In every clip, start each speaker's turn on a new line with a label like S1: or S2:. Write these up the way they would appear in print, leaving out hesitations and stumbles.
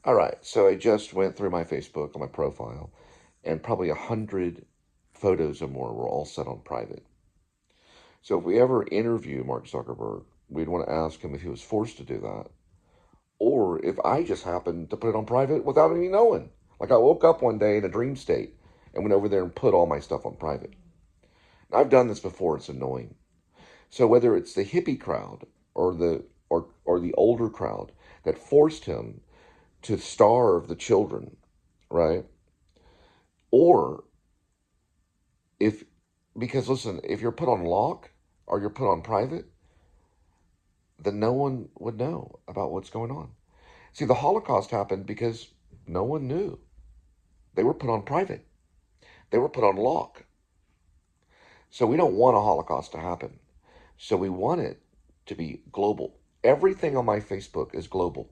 S1: All right, so I just went through my Facebook on my profile, and probably 100 photos or more were all set on private. So if we ever interview Mark Zuckerberg, we'd want to ask him if he was forced to do that, or if I just happened to put it on private without any knowing. Like I woke up one day in a dream state and went over there and put all my stuff on private. And I've done this before, it's annoying. So whether it's the hippie crowd or the older crowd that forced him to starve the children, right? Or because listen, if you're put on lock or you're put on private, then no one would know about what's going on. See, the Holocaust happened because no one knew. They were put on private. They were put on lock. So we don't want a Holocaust to happen. So we want it to be global. Everything on my Facebook is global.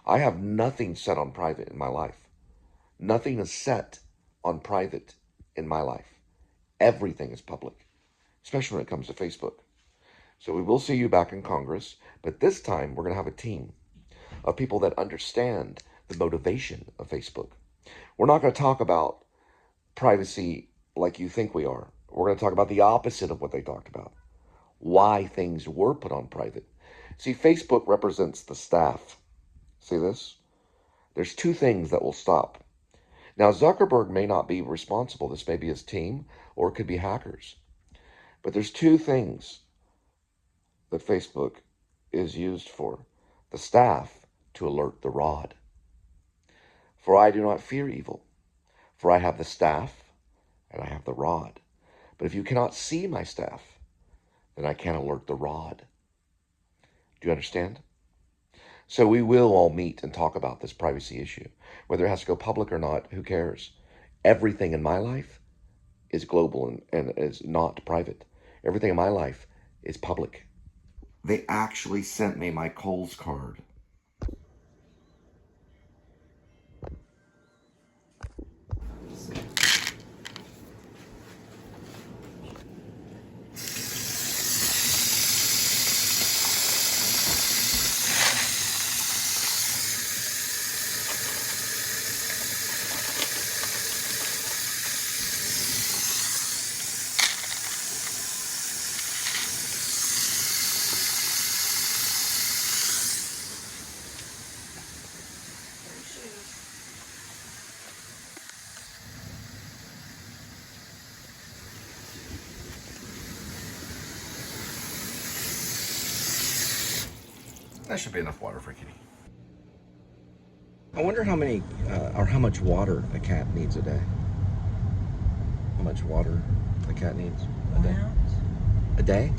S1: I have nothing set on private in my life. Nothing is set on private in my life. Everything is public, especially when it comes to Facebook. So we will see you back in Congress, but this time we're going to have a team of people that understand the motivation of Facebook. We're not going to talk about privacy like you think we are. We're going to talk about the opposite of what they talked about. Why things were put on private. See, Facebook represents the staff. See this? There's two things that will stop. Now, Zuckerberg may not be responsible. This may be his team, or it could be hackers. But there's two things that Facebook is used for. The staff to alert the rod. For I do not fear evil, for I have the staff and I have the rod. But if you cannot see my staff, then I can't alert the rod. Do you understand? So we will all meet and talk about this privacy issue. Whether it has to go public or not, who cares? Everything in my life is global and is not private. Everything in my life is public. They actually sent me my Kohl's card. That should be enough water for Kitty. I wonder how many, or how much water a cat needs a day. How much water a cat needs a day? A day?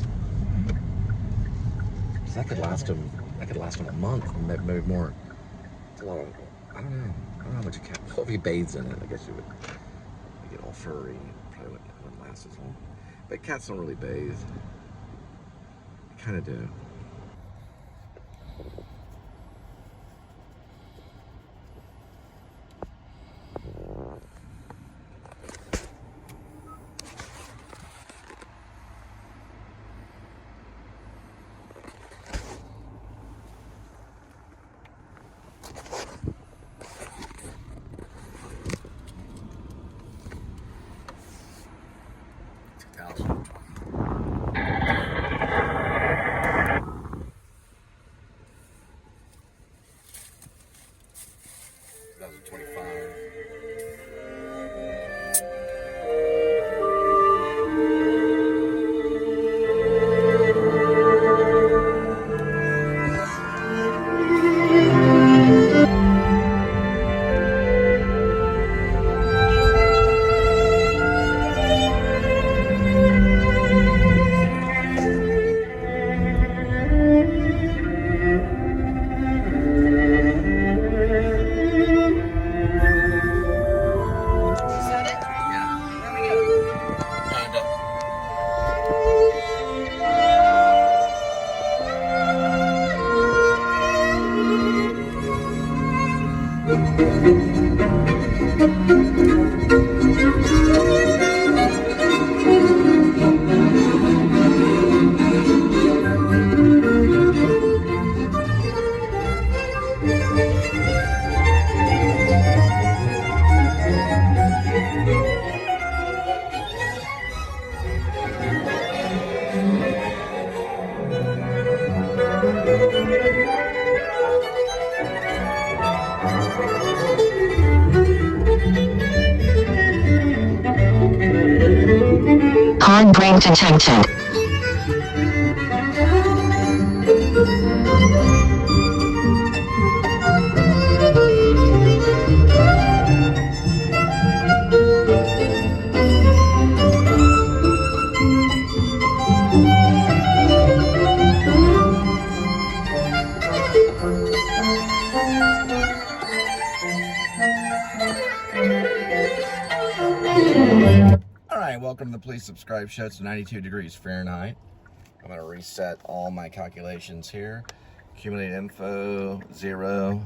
S1: So that could last him. That could last him a month, maybe more. It's a lot of. I don't know. I don't know how much a cat. Well, if he bathes in it, I guess it would get all furry. Probably wouldn't last as long. But cats don't really bathe. They kind of do.
S2: fine grain detected.
S1: Alright, welcome to the Please Subscribe show. It's 92 degrees Fahrenheit. I'm going to reset all my calculations here. Accumulated info, 0.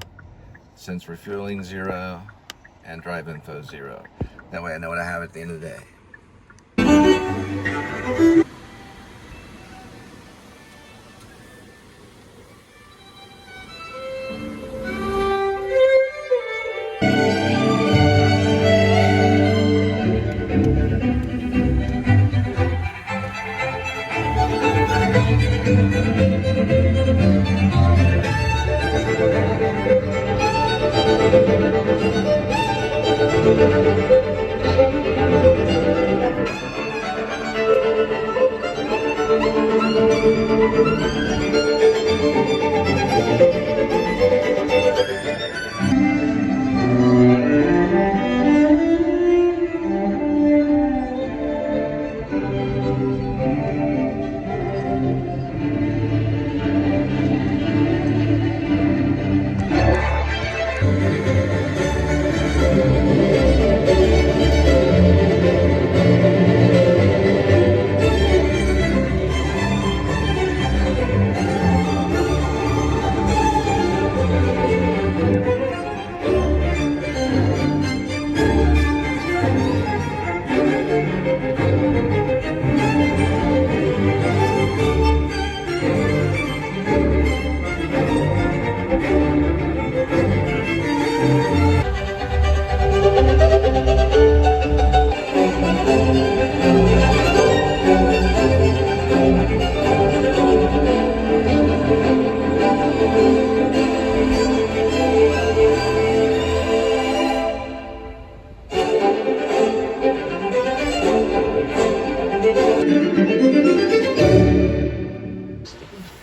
S1: Since refueling, 0. And drive info, 0. That way I know what I have at the end of the day.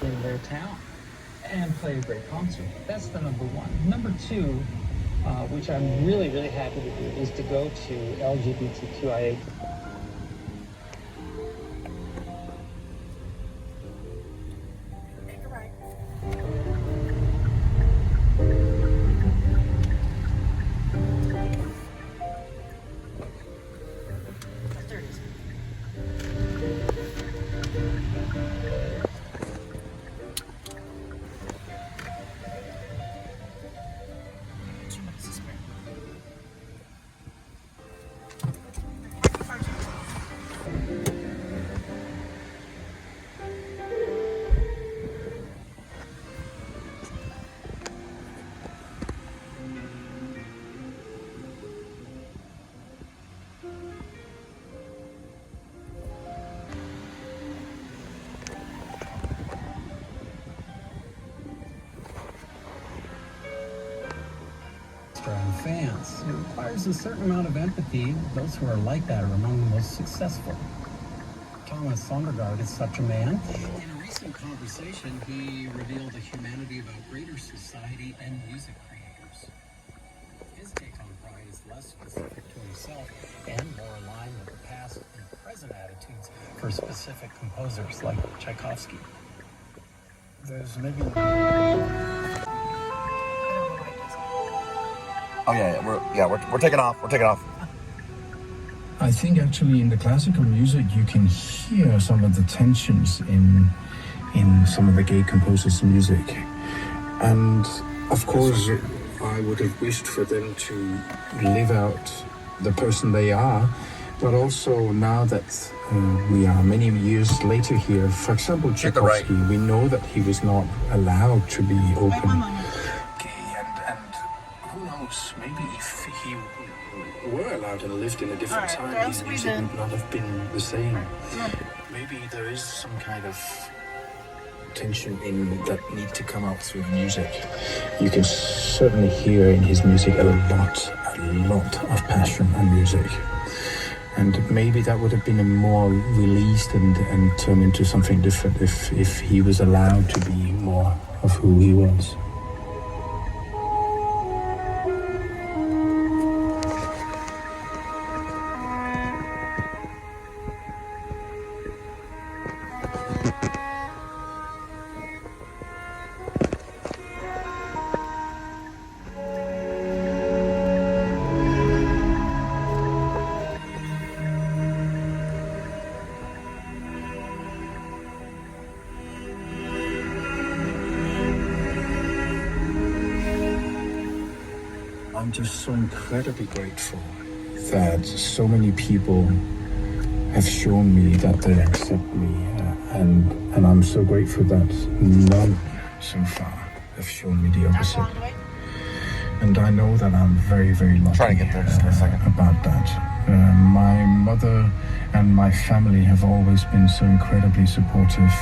S3: In their town and play a great concert. That's the number one. Number two, which I'm really happy to do, is to go to LGBTQIA.
S4: Make a right. There it is.
S3: And fans. It requires a certain amount of empathy. Those who are like that are among the most successful. Thomas Sondergaard is such a man. In a recent conversation, he revealed a humanity about greater society and music creators. His take on pride is less specific to himself and more aligned with the past and present attitudes for specific composers like Tchaikovsky. There's maybe...
S1: Oh we're taking off. We're taking off.
S5: I think actually in the classical music you can hear some of the tensions in some of the gay composers' music, and of course I would have wished for them to live out the person they are, but also now that we are many years later here, for example Tchaikovsky, we know that he was not allowed to be open. Maybe if he were allowed and lived in a different time, his music would not have been the same. Maybe there is some kind of tension in that need to come out through the music. You can certainly hear in his music a lot of passion and music. And maybe that would have been a more released and turned into something different if he was allowed to be more of who he was. I'm just so incredibly grateful that so many people have shown me that they accept me, and I'm so grateful that none so far have shown me the opposite. And I know that I'm very, very lucky
S1: Trying to get there just in a second.
S5: About that. My mother and my family have always been so incredibly supportive.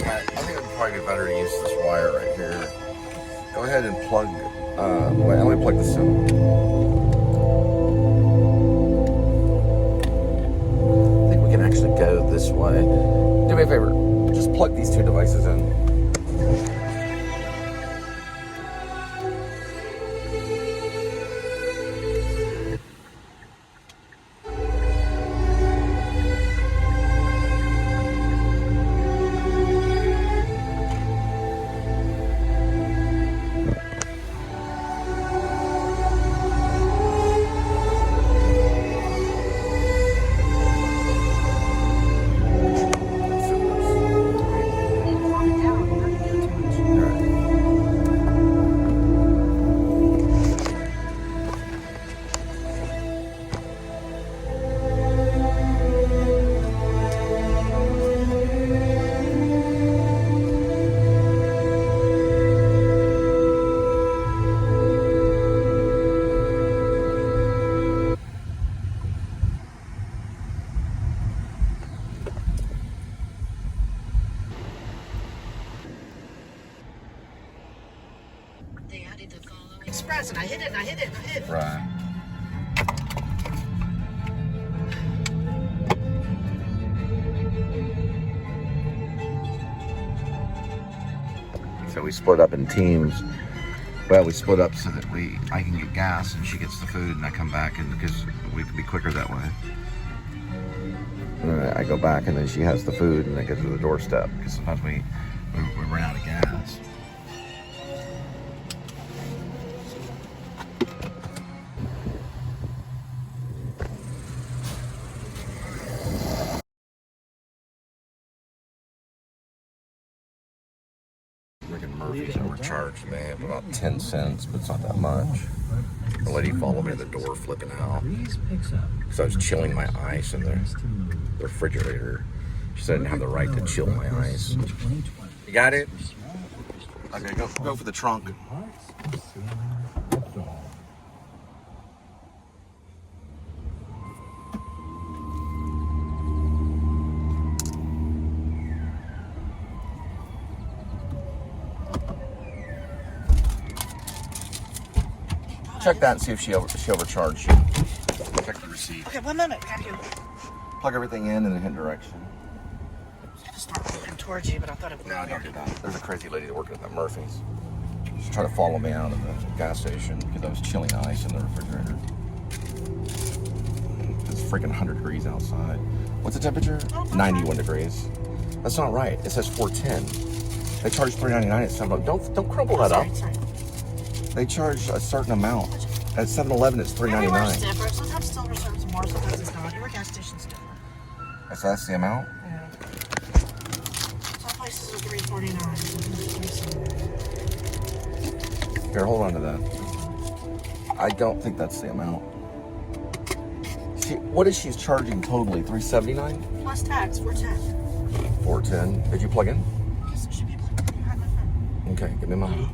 S1: I think it'd probably be better to use this wire right here. Go ahead and plug, wait, let me plug this in. I think we can actually go this way. Do me a favor, just plug these two devices in.
S4: They added the follow express, and I hit it.
S1: Right. So we split up in teams. Well, we split up so that I can get gas and she gets the food, and I come back, and because we can be quicker that way. And then I go back, and then she has the food, and I get to the doorstep because sometimes we run out of gas. Murphy's overcharged me of about 10 cents, but it's not that much. The lady followed me to the door flipping out because I was chilling my ice in the refrigerator. She said I didn't have the right to chill my ice. You got it? Okay, go for the trunk. Check that and see if she overcharged you. Check the receipt.
S4: Okay, 1 minute. Got you.
S1: Plug everything in the hidden direction.
S4: I had to start moving towards you, but I thought it would.
S1: No, don't do that. There's a crazy lady working at that Murphy's. She's trying to follow me out of the gas station because I was chilling ice in the refrigerator. It's freaking 100 degrees outside. What's the temperature? 91 degrees. That's not right. It says 410. They charge $3.99 at 7-Eleven. Don't crumple that up.
S4: Sorry.
S1: They charge a certain amount. At 7-Eleven, it's
S4: Everywhere's
S1: $3.99.
S4: different. Sometimes Silver serves more, sometimes it's not. Every gas station's different.
S1: So that's the amount?
S4: Yeah. Some places are $3.49.
S1: Here, hold on to that. I don't think that's the amount. What is she charging totally? $3.79?
S4: Plus tax, $4.10.
S1: $4.10. Did you plug in?
S4: Yes, it should be. You had my phone.
S1: Okay, give me mine.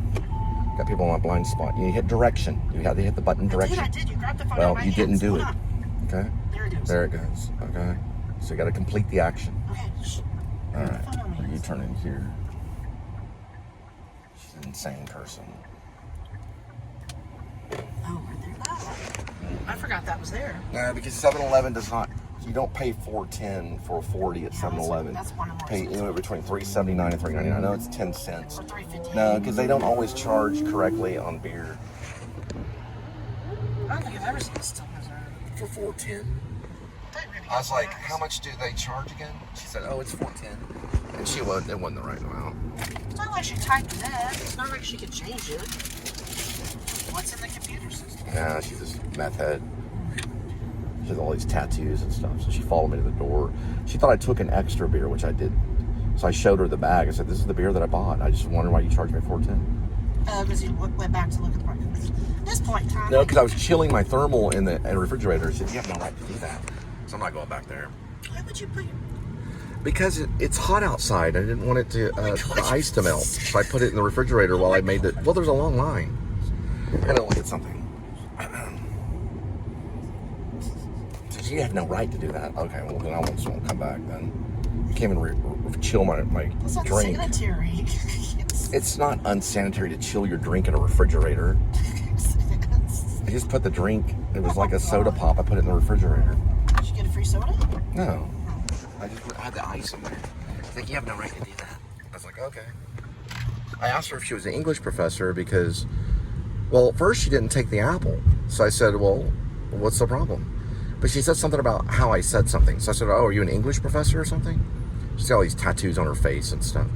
S1: Got people on my blind spot. You hit direction. You had to hit the button direction.
S4: I did. You grabbed the phone out of
S1: Well,
S4: my
S1: you
S4: hands.
S1: didn't do
S4: Hold
S1: it.
S4: on.
S1: Okay?
S4: There it goes.
S1: There it goes. Okay. So you got to complete the action.
S4: Okay. Shh.
S1: All right.
S4: Phone on me.
S1: You turn in here. She's an insane person.
S4: Oh, right there. Oh, I forgot that was there.
S1: No, because 7-Eleven does not. You don't pay $4.10 for a 40 at 7-Eleven.
S4: That's one of
S1: Pay anywhere between $3.79 and $3.99. I know it's 10 cents.
S4: Or $3.15.
S1: No, because they don't always charge correctly on beer.
S4: I don't think I've ever seen a still reserve.
S1: For $4.10. I was like, how much do they charge again? She said, oh, it's $4.10. And it wasn't the right amount.
S4: It's not like she typed it in. It's not like she could change it. What's in the computer system?
S1: Nah, she's this meth head. She has all these tattoos and stuff. So she followed me to the door. She thought I took an extra beer, which I didn't. So I showed her the bag. I said, this is the beer that I bought. I just wondered why you charged me $4.10.
S4: Because you went back to look at the price. At this point in time.
S1: No, because I was chilling my thermal in the refrigerator. She said, you have no right to do that. So I'm not going back there.
S4: Why would you put your...
S1: Because it's hot outside. I didn't want it to the ice to melt. So I put it in the refrigerator while I made it. Well, there's a long line. I gotta look at something. So you have no right to do that. Okay, well then I won't come back then. You can't even chill my
S4: It's not
S1: drink.
S4: sanitary.
S1: It's not unsanitary to chill your drink in a refrigerator. I just put the drink. It was like a soda pop. I put it in the refrigerator.
S4: Did you get a free soda?
S1: No. I just had the ice in there. She's like, you have no right to do that. I was like, okay. I asked her if she was an English professor because, well, at first she didn't take the apple. So I said, well, what's the problem? But she said something about how I said something. So I said, oh, are you an English professor or something? She's got all these tattoos on her face and stuff.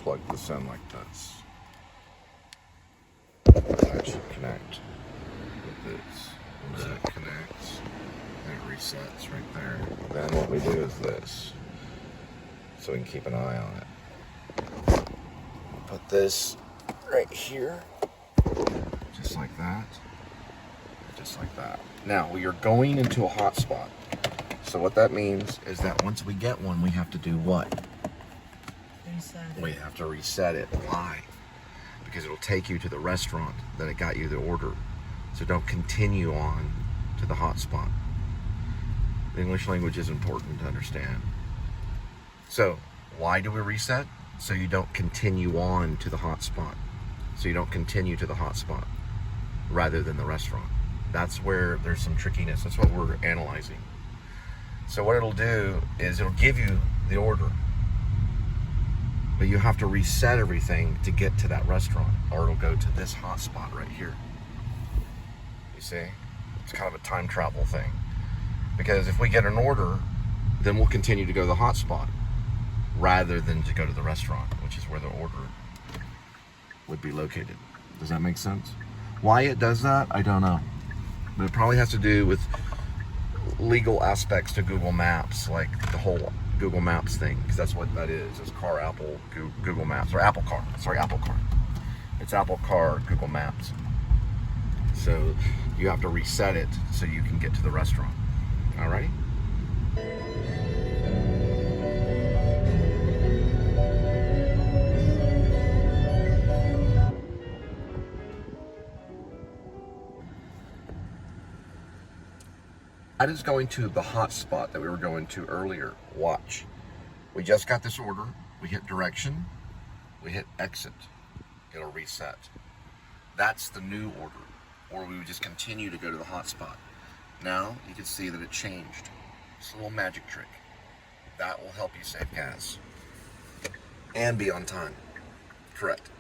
S1: Plug this in like this. That should connect with this. That connects. And it resets right there. Then what we do is this. So we can keep an eye on it. Put this right here. Just like that. Just like that. Now we are going into a hotspot. So what that means is that once we get one, we have to do what? We have to reset it. Why? Because it'll take you to the restaurant that it got you the order. So don't continue on to the hotspot. The English language is important to understand. So why do we reset? So you don't continue on to the hotspot. So you don't continue to the hotspot rather than the restaurant. That's where there's some trickiness. That's what we're analyzing. So what it'll do is it'll give you the order. But you have to reset everything to get to that restaurant, or it'll go to this hotspot right here. You see? It's kind of a time travel thing. Because if we get an order, then we'll continue to go to the hotspot rather than to go to the restaurant, which is where the order would be located. Does that make sense? Why it does that, I don't know. But it probably has to do with legal aspects to Google Maps, like the whole Google Maps thing, because that's what that is. It's Car Apple Google Maps, or Apple Car. Sorry, Apple Car. It's Apple Car Google Maps. So you have to reset it so you can get to the restaurant. Alrighty? That is going to the hot spot that we were going to earlier. Watch. We just got this order. We hit direction. We hit exit. It'll reset. That's the new order. or we would just continue to go to the hotspot. Now you can see that it changed. It's a little magic trick. That will help you save gas and be on time. Correct.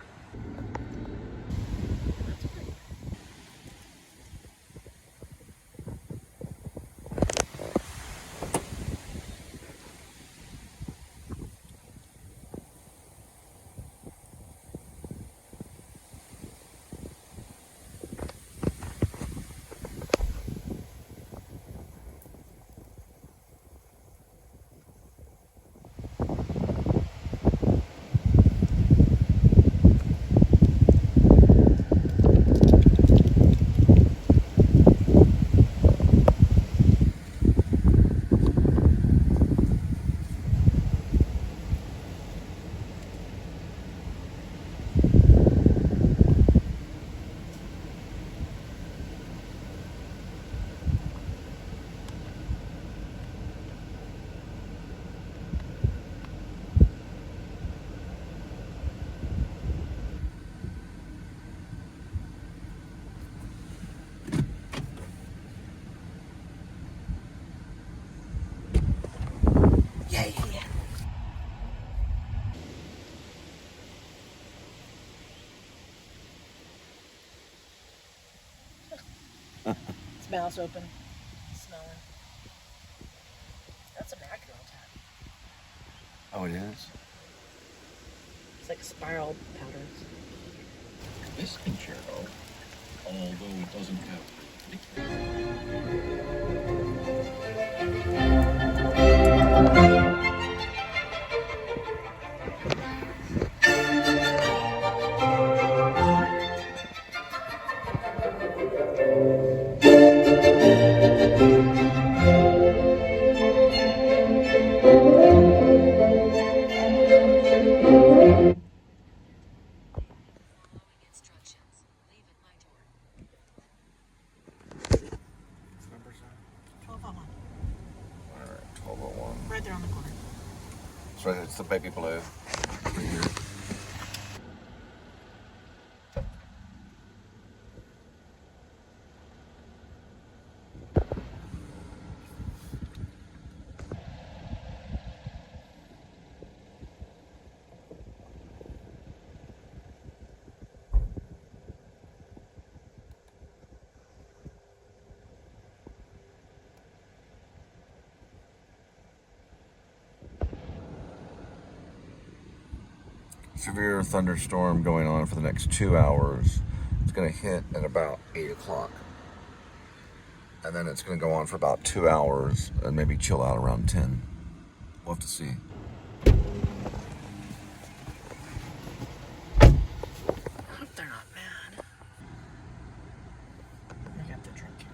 S4: Its mouth's open, smelling. That's an accurate tap.
S1: Oh, it is?
S4: It's like spiral patterns.
S2: This concerto, although it doesn't have
S4: Instructions. Leave at my door. 1201.
S1: All right, 1201.
S4: Right there on the corner.
S1: So it's the baby blue. Right here. Severe thunderstorm going on for the next 2 hours. It's going to hit at about 8 o'clock. And then it's going to go on for about 2 hours and maybe chill out around 10. We'll have to see.
S4: I hope they're not mad. I got the drink.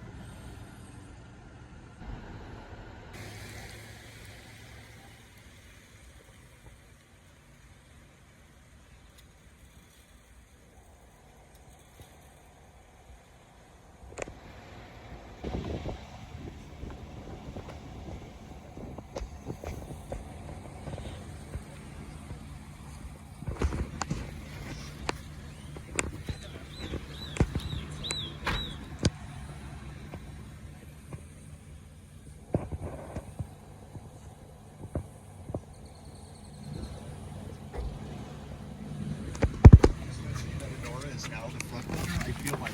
S6: I feel like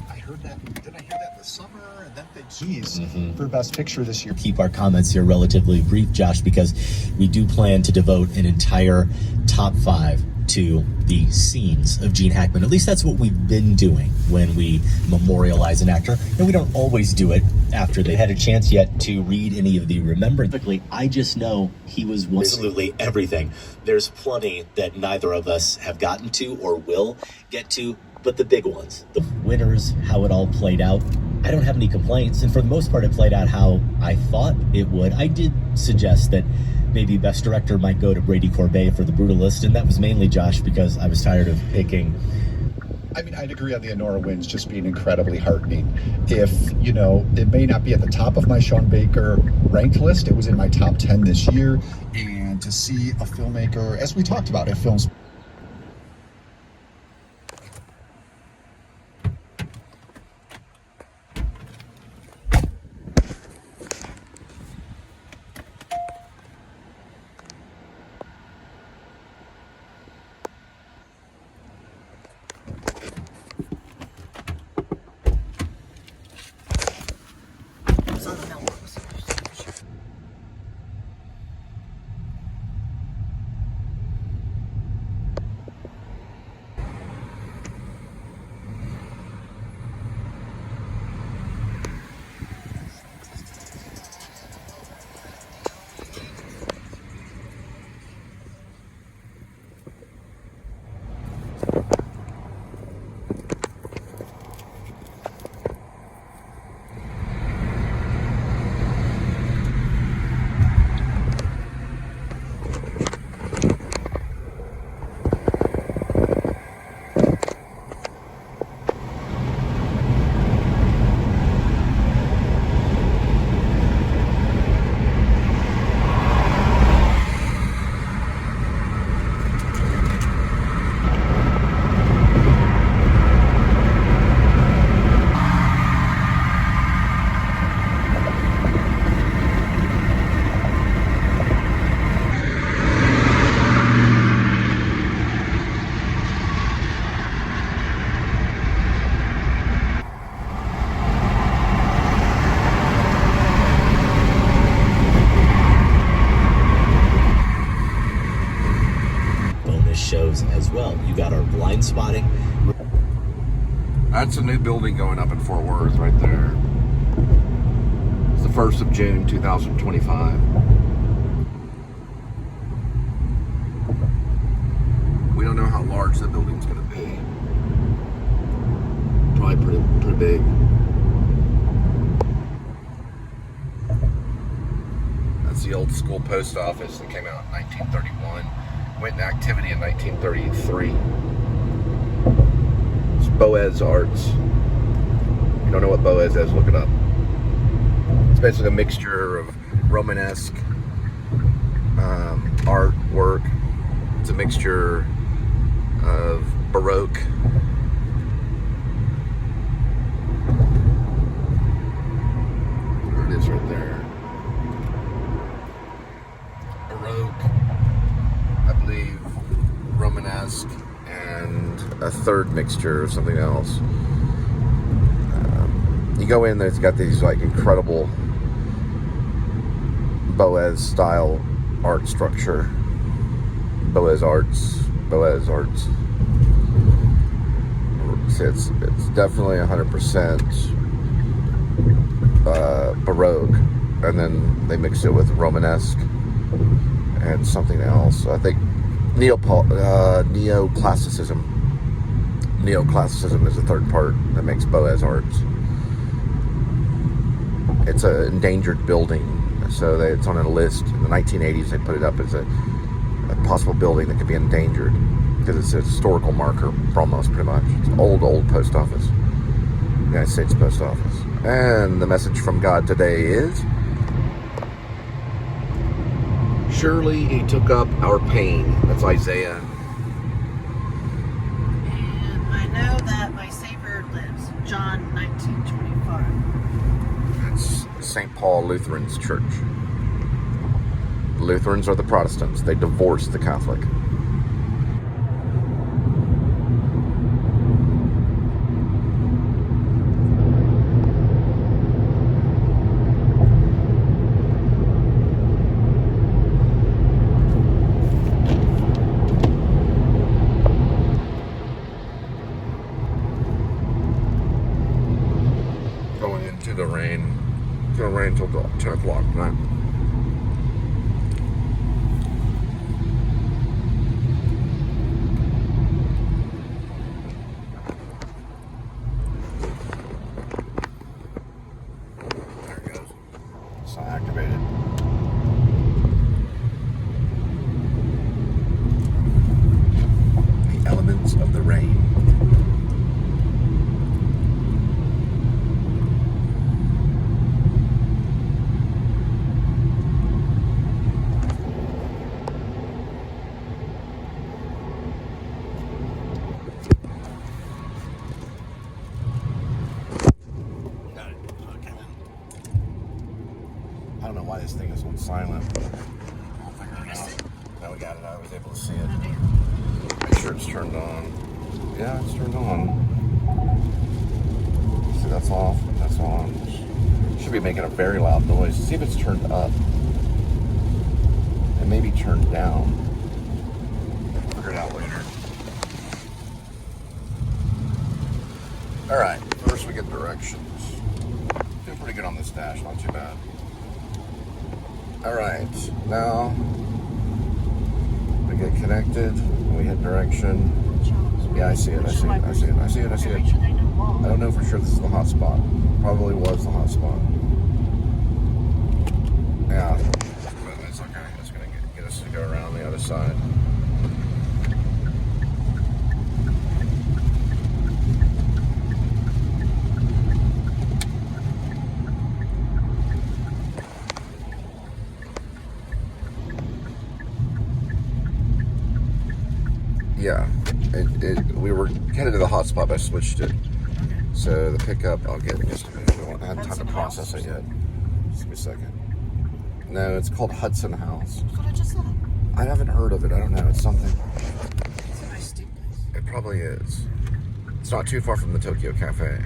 S6: I heard that. Did I hear that in the summer? And then the keys for Best Picture this year.
S7: Keep our comments here relatively brief, Josh, because we do plan to devote an entire top 5 to the scenes of Gene Hackman. At least that's what we've been doing when we memorialize an actor. And we don't always do it after they had a chance yet to read any of the remembrance. I just know he was absolutely everything. There's plenty that neither of us have gotten to or will get to, but the big ones, the winners, how it all played out, I don't have any complaints. And for the most part, it played out how I thought it would. I did suggest that maybe Best Director might go to Brady Corbet for The Brutalist, and that was mainly, Josh, because I was tired of picking.
S6: I mean, I'd agree on the Honora wins just being incredibly heartening. If, you know, it may not be at the top of my Sean Baker ranked list, it was in my top 10 this year. And to see a filmmaker, as we talked about,
S7: Shows as well. You got our blind spotting.
S1: That's a new building going up in Fort Worth right there. It's the 1st of June, 2025. We don't know how large the building's going to be. Probably pretty big. That's the old school post office that came out in 1931. Went into activity in 1933. It's Boaz Arts. If you don't know what Boaz is, look it up. It's basically a mixture of Romanesque artwork. It's a mixture of Baroque. There it is right there. Baroque, I believe, Romanesque, and a third mixture of something else. You go in there, it's got these like incredible Boaz style art structure. Boaz Arts. It's definitely 100% Baroque, and then they mix it with Romanesque and something else. I think neoclassicism. Neoclassicism is the third part that makes Boaz Arts. It's an endangered building, so it's on a list. In the 1980s, they put it up as a possible building that could be endangered because it's a historical marker, almost, pretty much. It's an old post office, United States Post Office. And the message from God today is, surely he took up our pain. That's Isaiah.
S4: And I know that my Savior lives. John 19:25.
S1: That's St. Paul Lutheran's Church. The Lutherans are the Protestants. They divorced the Catholic. Going into the rain. It's going to rain until 10 o'clock tonight. Activated. The elements of the rain. I don't know why this thing is on silent. I'll figure it out. Now we got it. I was able to see it. Make sure it's turned on. Yeah, it's turned on. See, that's off. That's on. Should be making a very loud noise. See if it's turned up. It may be turned down. Figure it out later. Alright, first we get directions. Doing pretty good on this dash, not too bad. Alright, now we get connected, we hit direction. Yeah, I see it. I see it. I see it. I see it. I see it. I don't know for sure this is the hot spot. Probably was the hot spot. Yeah. But it's okay. It's going to get us to go around the other side. Yeah, we were headed to the hot spot, but I switched it. So the pickup, I'll get in just a minute. I haven't had time to process it yet. Just give me a second. No, it's called Hudson House.
S4: That's what I just said.
S1: I haven't heard of it. I don't know. It's something.
S4: It's a nice steak place.
S1: It probably is. It's not too far from the Tokyo Cafe.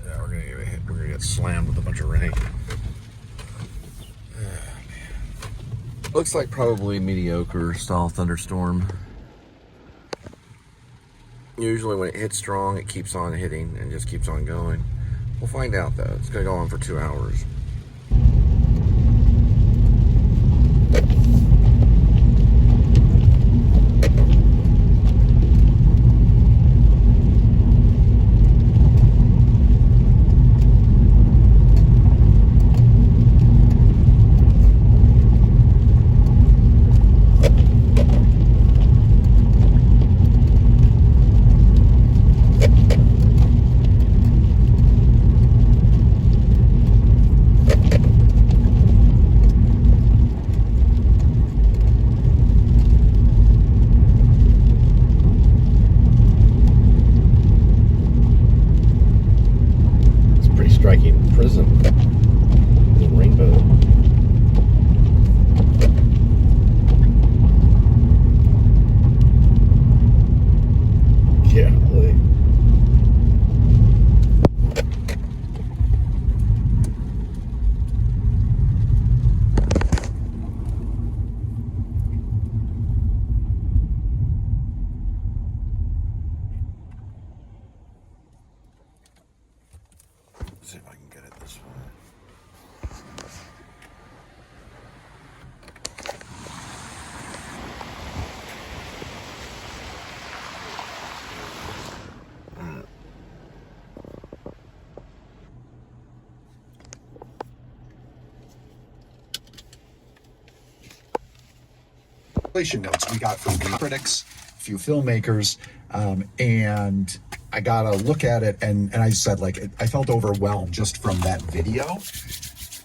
S1: Yeah, we're gonna get slammed with a bunch of rain. Looks like probably mediocre style thunderstorm. Usually when it hits strong, it keeps on hitting and just keeps on going. We'll find out though. It's gonna go on for 2 hours. Striking prism, the rainbow. Golly. See if I can get it this way.
S6: Notes we got from critics, a few filmmakers, and I got to look at it, and I said, like, I felt overwhelmed just from that video,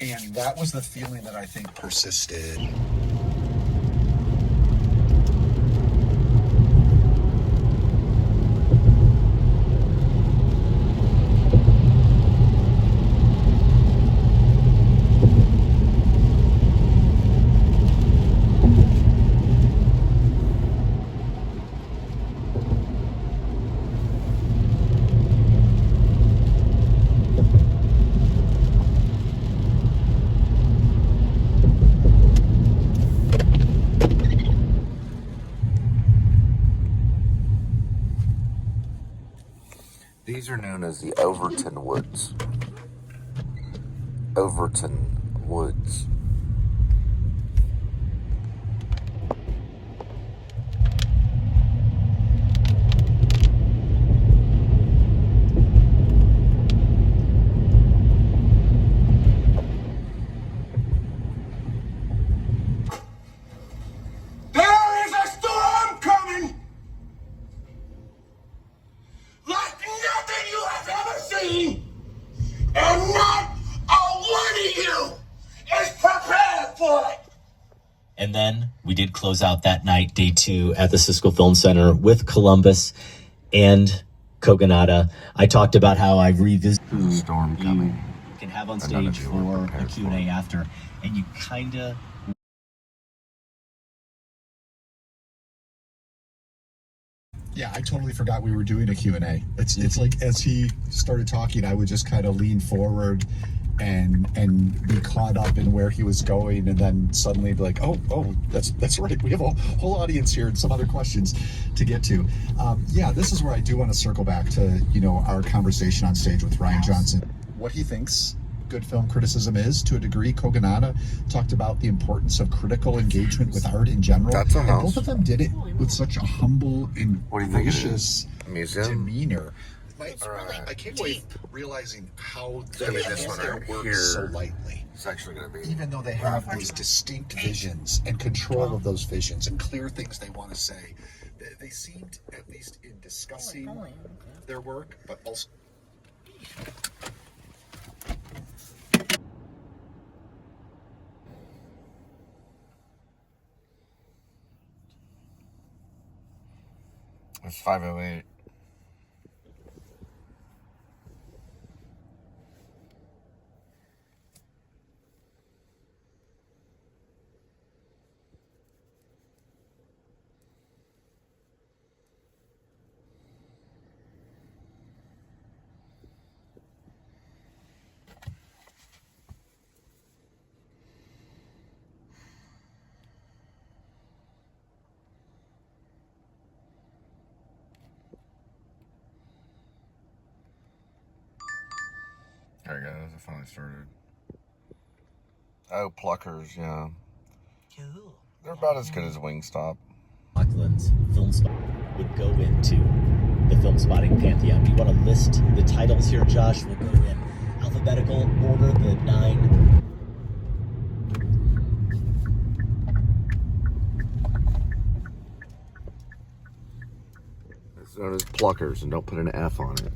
S6: and that was the feeling that I think persisted.
S1: These are known as the Overton Woods. Overton Woods.
S8: There is a storm coming! Like nothing you have ever seen! And not a one of you is prepared for it!
S7: And then we did close out that night, day 2, at the Cisco Film Center with Columbus and Kogonada. I talked about how I revisited
S1: Storm coming.
S7: You can have on
S1: None of
S7: stage
S1: you were
S7: for a
S1: prepared
S7: Q&A
S1: for it.
S7: after, and you kind of...
S6: Yeah, I totally forgot we were doing a Q&A. It's like as he started talking, I would just kind of lean forward and be caught up in where he was going, and then suddenly be like, oh, that's right. We have a whole audience here and some other questions to get to. Yeah, this is where I do want to circle back to, our conversation on stage with Ryan Johnson. What he thinks good film criticism is, to a degree. Kogonada talked about the importance of critical engagement with art in general.
S1: That's a
S6: and
S1: house.
S6: both of them did it with such a humble and
S1: What do you think it
S6: gracious
S1: is? Museum?
S6: demeanor.
S4: It's really
S6: I can't
S4: deep.
S6: wait realizing how they
S1: gonna be
S6: do
S1: this one
S6: their
S1: right
S6: work
S1: here.
S6: so lightly.
S1: It's actually going to be...
S6: Even though they have these distinct visions and control of those visions and clear things they want to say, they seemed, at least in discussing their work, but also...
S1: It's 5:08. There it goes. I finally started. Oh, Pluckers, yeah.
S4: Cool.
S1: They're about as good as Wingstop.
S7: Auckland's film spot would go into the film spotting pantheon. Do you want to list the titles here, Josh? We'll go in alphabetical order, the 9.
S1: It's known as Pluckers, and don't put an F on it.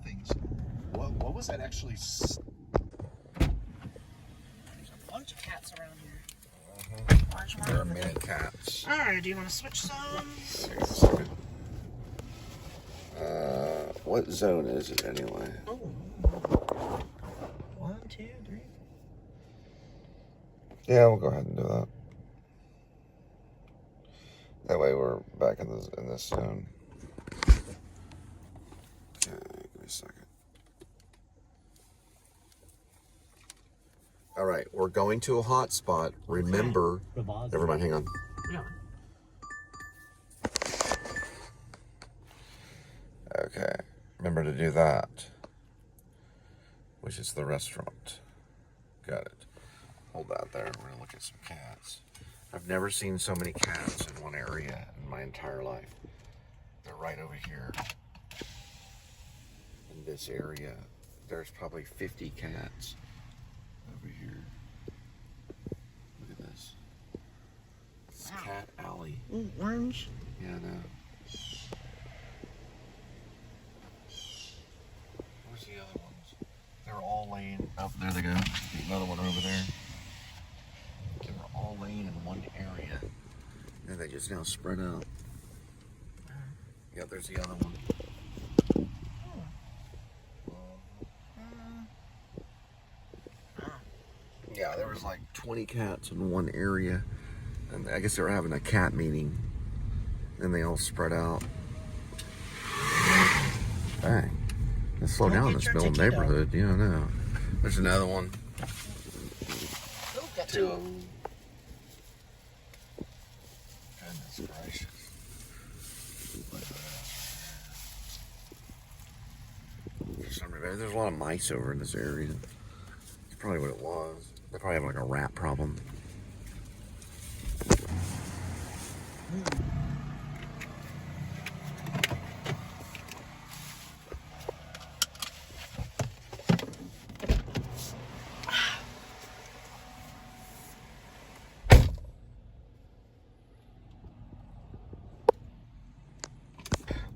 S6: things. What was that actually?
S4: There's a bunch of cats around here. Large one.
S1: They're mini cats.
S4: Alright, do you want to switch some?
S1: What zone is it anyway?
S4: Oh. 1, 2, 3.
S1: Yeah, we'll go ahead and do that. That way we're back in this zone. Okay, give me a second. All right, we're going to a hot spot. Remember, never mind, hang on.
S4: Yeah.
S1: Okay, remember to do that, which is the restaurant. Got it. Hold that there. We're gonna look at some cats. I've never seen so many cats in one area in my entire life. They're right over here. In this area, there's probably 50 cats over here. Look at this. It's Cat Alley.
S4: Ooh, orange.
S1: Yeah, I know. Where's the other ones? They're all laying. Oh, there they go. Another one over there. They were all laying in one area. And they just now spread out. Yeah, there's the other one. Yeah, there was like 20 cats in one area. And I guess they were having a cat meeting. And they all spread out. Dang. Let's slow down in this middle neighborhood. Yeah, I know. There's another one.
S4: Oh, got
S1: Two.
S4: two.
S1: Goodness gracious. For some reason, there's a lot of mice over in this area. That's probably what it was. They probably have like a rat problem.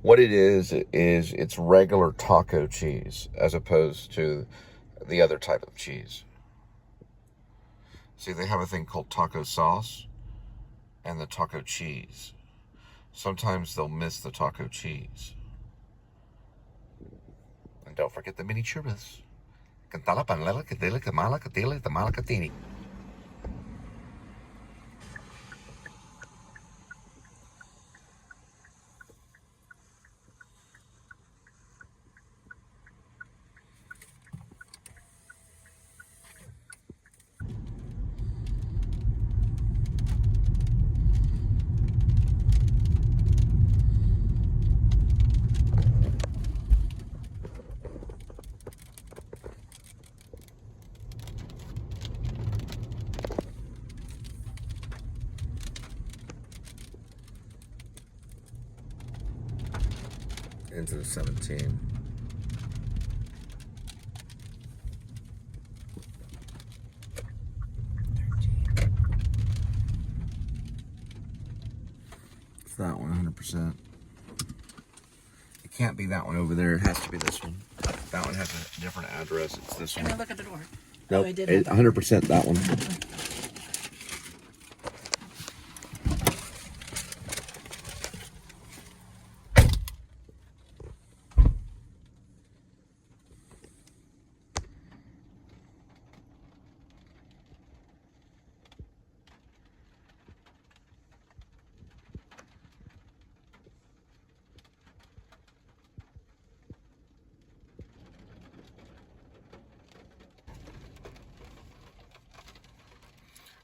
S1: What it is it's regular taco cheese as opposed to the other type of cheese. See, they have a thing called taco sauce and the taco cheese. Sometimes they'll miss the taco cheese. And don't forget the mini churros. Cantala panela, catela, camala, catela, tamala, catini. into the 17. It's that one, 100%. It can't be that one over there. It has to be this one. That one has a different address. It's this one.
S4: Can I look at the door?
S1: Nope,
S4: Oh, I did.
S1: 100% that one.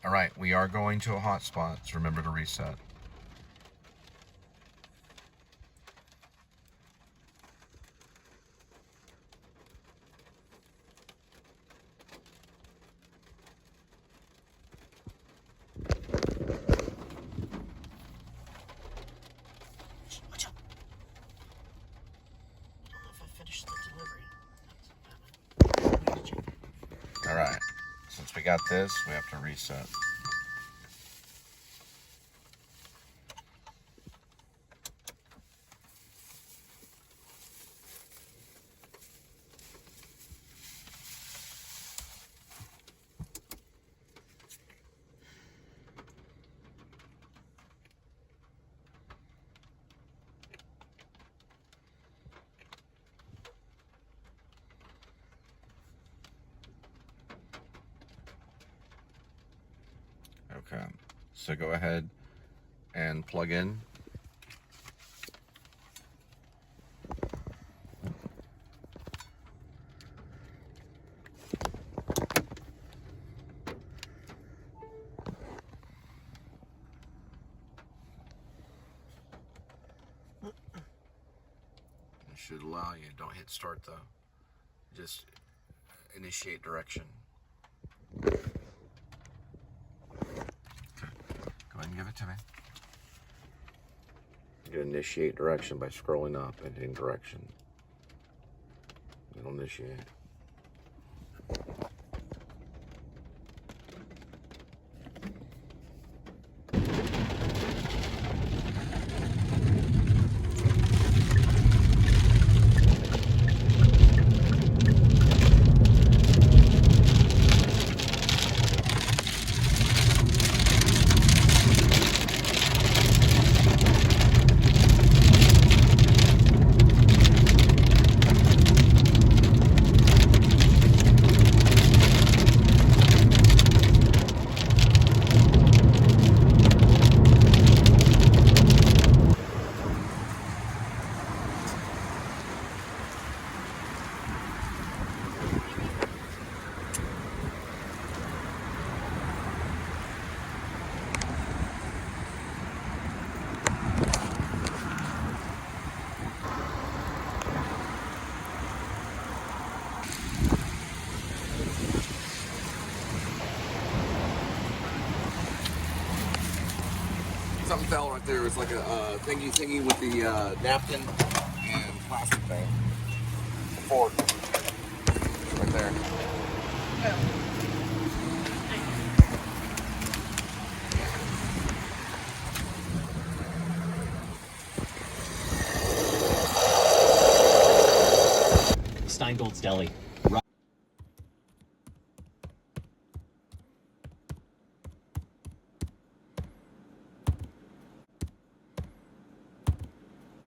S1: All right, we are going to a hotspot, so remember to reset.
S4: Watch out. I don't know if I finished the delivery.
S1: All right, since we got this, we have to reset. Okay, so go ahead and plug in. It should allow you. Don't hit start though. Just initiate direction. Go ahead and give it to me. You initiate direction by scrolling up and hitting direction. It'll initiate. Something fell right there. It was like a thingy with the napkin and plastic thing. The fork. Right there.
S7: Steingold's Deli.